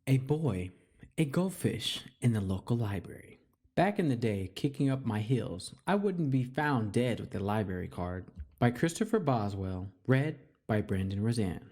A boy, a goldfish in the local library. Back in the day, kicking up my heels, I wouldn't be found dead with a library card. By Christopher Boswell, read by Brandon Roseanne.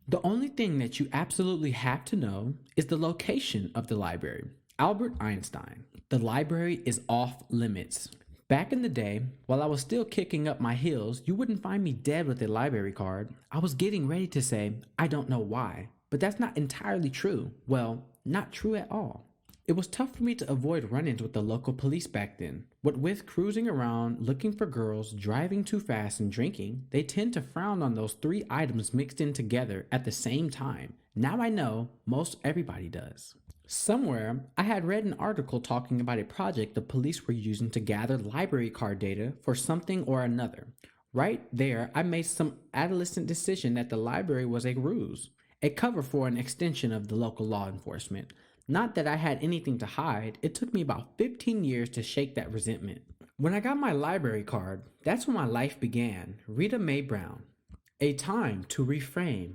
The only thing that you absolutely have to know is the location of the library. Albert Einstein. The library is off limits. Back in the day, while I was still kicking up my heels, you wouldn't find me dead with a library card. I was getting ready to say, I don't know why. But that's not entirely true. Well, not true at all. It was tough for me to avoid run-ins with the local police back then. What with cruising around, looking for girls, driving too fast, and drinking, they tend to frown on those three items mixed in together at the same time. Now I know most everybody does. Somewhere, I had read an article talking about a project the police were using to gather library card data for something or another. Right there, I made some adolescent decision that the library was a ruse, a cover for an extension of the local law enforcement. Not that I had anything to hide, it took me about 15 years to shake that resentment. When I got my library card, that's when my life began. Rita Mae Brown. A time to reframe.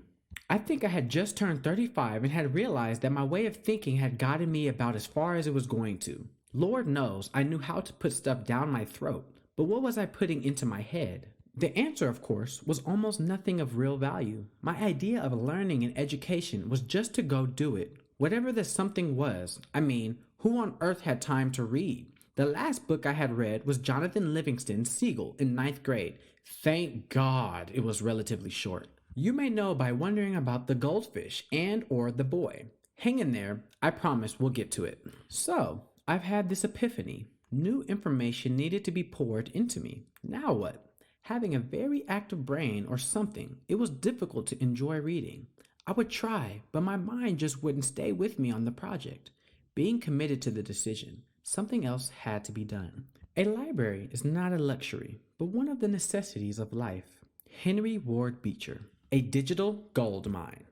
I think I had just turned 35 and had realized that my way of thinking had gotten me about as far as it was going to. Lord knows I knew how to put stuff down my throat, but what was I putting into my head? The answer, of course, was almost nothing of real value. My idea of learning and education was just to go do it, whatever the something was. I mean, who on earth had time to read? The last book I had read was Jonathan Livingston's Seagull in ninth grade. Thank God it was relatively short. You may know by wondering about the goldfish and or the boy. Hang in there, I promise we'll get to it. So, I've had this epiphany. New information needed to be poured into me. Now what? Having a very active brain or something, it was difficult to enjoy reading. I would try, but my mind just wouldn't stay with me on the project. Being committed to the decision, something else had to be done. A library is not a luxury, but one of the necessities of life. Henry Ward Beecher. A digital gold mine.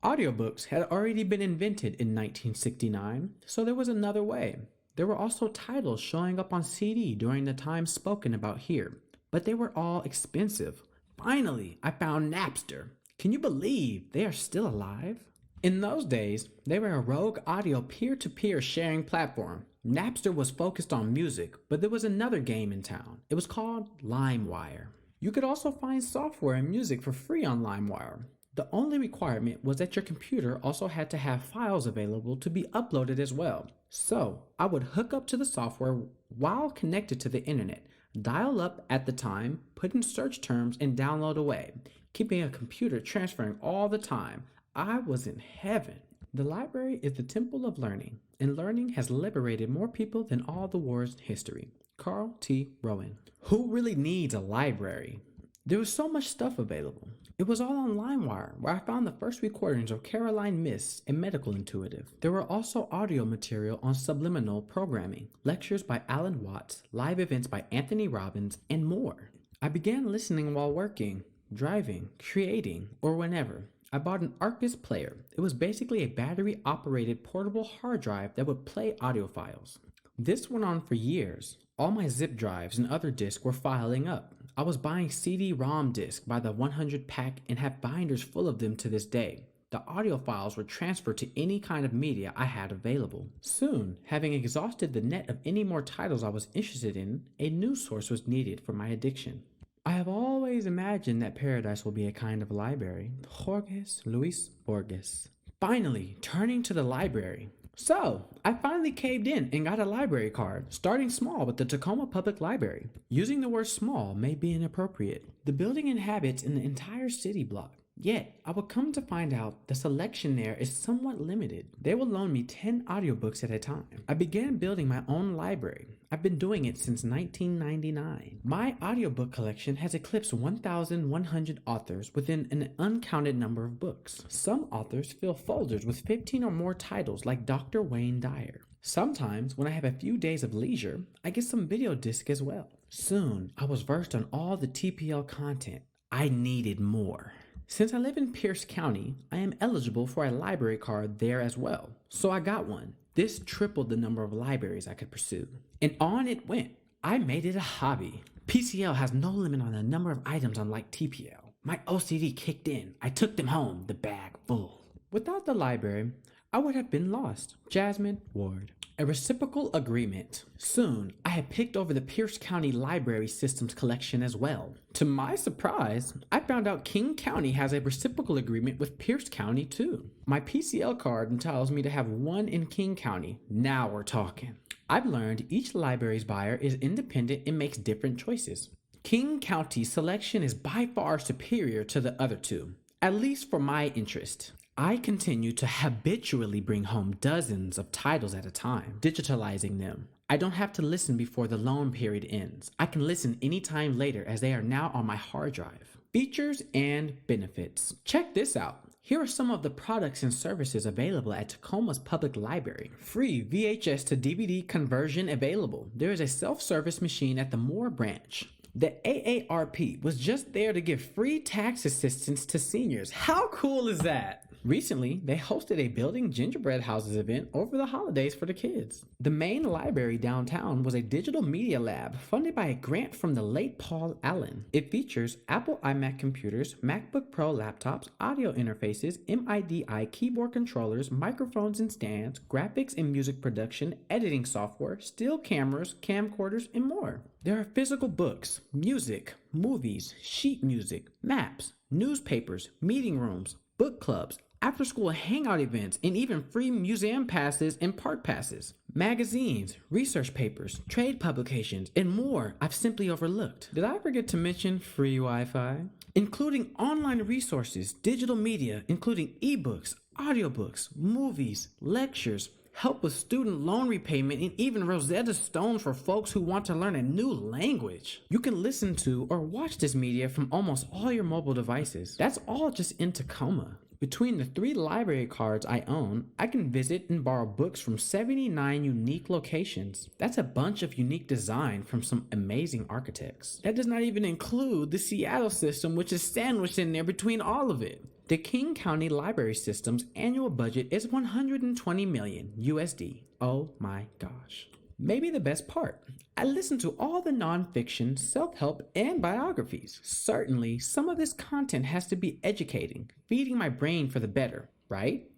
Audiobooks had already been invented in 1969, so there was another way. There were also titles showing up on CD during the time spoken about here, but they were all expensive. Finally, I found Napster. Can you believe they are still alive? In those days, they were a rogue audio peer-to-peer sharing platform. Napster was focused on music, but there was another game in town. It was called LimeWire. You could also find software and music for free on LimeWire. The only requirement was that your computer also had to have files available to be uploaded as well. So, I would hook up to the software while connected to the internet, dial up at the time, put in search terms, and download away, keeping a computer transferring all the time. I was in heaven. The library is the temple of learning, and learning has liberated more people than all the wars in history. Carl T. Rowan. Who really needs a library? There was so much stuff available. It was all on LimeWire, where I found the first recordings of Caroline Myss, a medical intuitive. There were also audio material on subliminal programming, lectures by Alan Watts, live events by Anthony Robbins, and more. I began listening while working, driving, creating, or whenever. I bought an Arcus player. It was basically a battery-operated portable hard drive that would play audio files. This went on for years. All my zip drives and other discs were filing up. I was buying CD-ROM discs by the 100 pack and have binders full of them to this day. The audio files were transferred to any kind of media I had available. Soon, having exhausted the net of any more titles I was interested in, a new source was needed for my addiction. I have always imagined that paradise will be a kind of library. Jorge Luis Borges. Finally, turning to the library. So, I finally caved in and got a library card, starting small with the Tacoma Public Library. Using the word small may be inappropriate. The building inhabits an entire city block. Yet, I would come to find out the selection there is somewhat limited. They will loan me 10 audiobooks at a time. I began building my own library. I've been doing it since 1999. My audiobook collection has eclipsed 1,100 authors within an uncounted number of books. Some authors fill folders with 15 or more titles like Dr. Wayne Dyer. Sometimes, when I have a few days of leisure, I get some video disc as well. Soon, I was versed on all the TPL content. I needed more. Since I live in Pierce County, I am eligible for a library card there as well, so I got one. This tripled the number of libraries I could pursue. And on it went. I made it a hobby. PCL has no limit on the number of items unlike TPL. My OCD kicked in. I took them home, the bag full. Without the library, I would have been lost. Jasmine Ward. A reciprocal agreement. Soon, I had picked over the Pierce County Library Systems collection as well. To my surprise, I found out King County has a reciprocal agreement with Pierce County too. My PCL card entitles me to have one in King County. Now we're talking. I've learned each library's buyer is independent and makes different choices. King County's selection is by far superior to the other two, at least for my interest. I continue to habitually bring home dozens of titles at a time, digitalizing them. I don't have to listen before the loan period ends. I can listen anytime later as they are now on my hard drive. Features and benefits. Check this out. Here are some of the products and services available at Tacoma's public library. Free VHS to DVD conversion available. There is a self-service machine at the Moore branch. The AARP was just there to give free tax assistance to seniors. How cool is that? Recently, they hosted a Building Gingerbread Houses event over the holidays for the kids. The main library downtown was a digital media lab funded by a grant from the late Paul Allen. It features Apple iMac computers, MacBook Pro laptops, audio interfaces, MIDI keyboard controllers, microphones and stands, graphics and music production, editing software, still cameras, camcorders, and more. There are physical books, music, movies, sheet music, maps, newspapers, meeting rooms, book clubs, after-school hangout events, and even free museum passes and park passes. Magazines, research papers, trade publications, and more I've simply overlooked. Did I forget to mention free Wi-Fi? Including online resources, digital media, including ebooks, audiobooks, movies, lectures, help with student loan repayment, and even Rosetta Stones for folks who want to learn a new language. You can listen to or watch this media from almost all your mobile devices. That's all just in Tacoma. Between the 3 library cards I own, I can visit and borrow books from 79 unique locations. That's a bunch of unique design from some amazing architects. That does not even include the Seattle system, which is sandwiched in there between all of it. The King County Library System's annual budget is $120 million USD. Oh my gosh. Maybe the best part, I listen to all the nonfiction, self-help, and biographies. Certainly, some of this content has to be educating, feeding my brain for the better, right?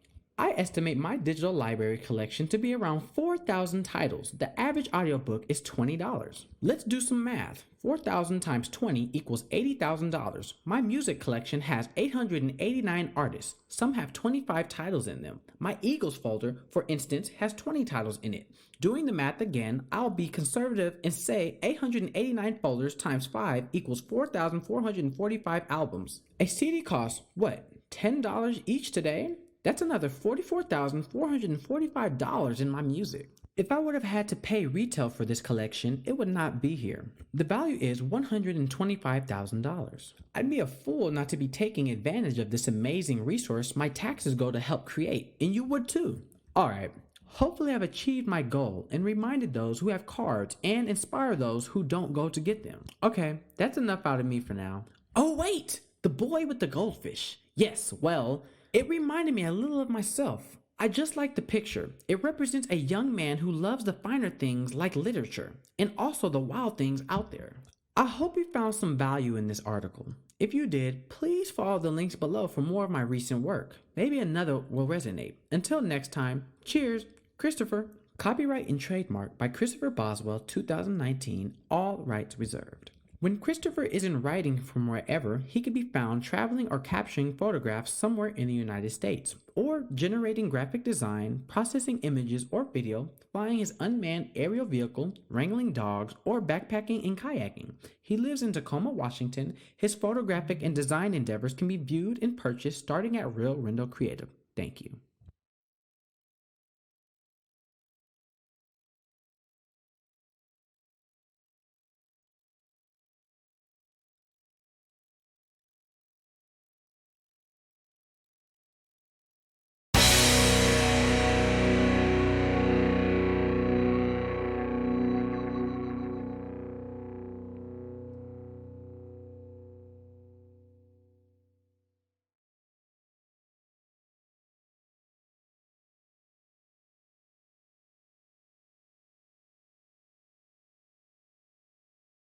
I estimate my digital library collection to be around 4,000 titles. The average audiobook is $20. Let's do some math. 4,000 times 20 equals $80,000. My music collection has 889 artists. Some have 25 titles in them. My Eagles folder, for instance, has 20 titles in it. Doing the math again, I'll be conservative and say 889 folders times 5 equals 4,445 albums. A CD costs, what, $10 each today? That's another $44,445 in my music. If I would have had to pay retail for this collection, it would not be here. The value is $125,000. I'd be a fool not to be taking advantage of this amazing resource my taxes go to help create, and you would too. Alright, hopefully I've achieved my goal and reminded those who have cards and inspire those who don't go to get them. Okay, that's enough out of me for now. Oh wait! The boy with the goldfish. Yes, well, it reminded me a little of myself. I just like the picture. It represents a young man who loves the finer things like literature and also the wild things out there. I hope you found some value in this article. If you did, please follow the links below for more of my recent work. Maybe another will resonate. Until next time, cheers, Christopher. Copyright and trademark by Christopher Boswell, 2019, all rights reserved. When Christopher isn't writing from wherever, he can be found traveling or capturing photographs somewhere in the United States, or generating graphic design, processing images or video, flying his unmanned aerial vehicle, wrangling dogs, or backpacking and kayaking. He lives in Tacoma, Washington. His photographic and design endeavors can be viewed and purchased starting at Real Rendo Creative. Thank you.